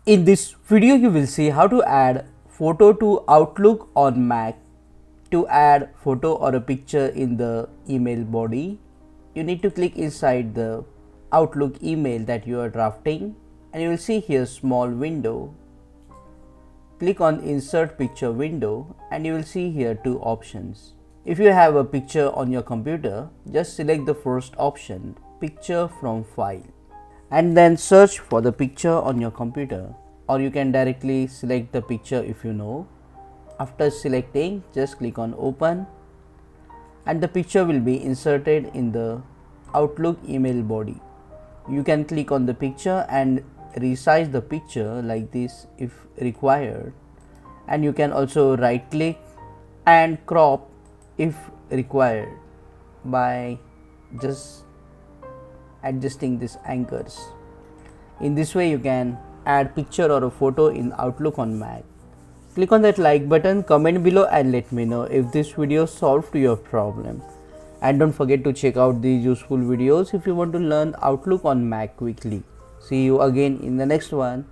In this video, you will see how to add photo to Outlook on Mac. To add photo or a picture in the email body, you need to click inside the Outlook email that you are drafting, and you will see here small window. Click on Insert Picture window and you will see here two options. If you have a picture on your computer, just select the first option, Picture from File, and then search for the picture on your computer, or you can directly select the picture if you know. After selecting, just click on Open and the picture will be inserted in the Outlook email body. You can click on the picture and resize the picture like this if required, and you can also right click and crop if required by just adjusting these anchors. In this way you can add picture or a photo in Outlook on Mac. Click on that like button, comment below and let me know if this video solved your problem. And don't forget to check out these useful videos if you want to learn Outlook on Mac quickly. See you again in the next one.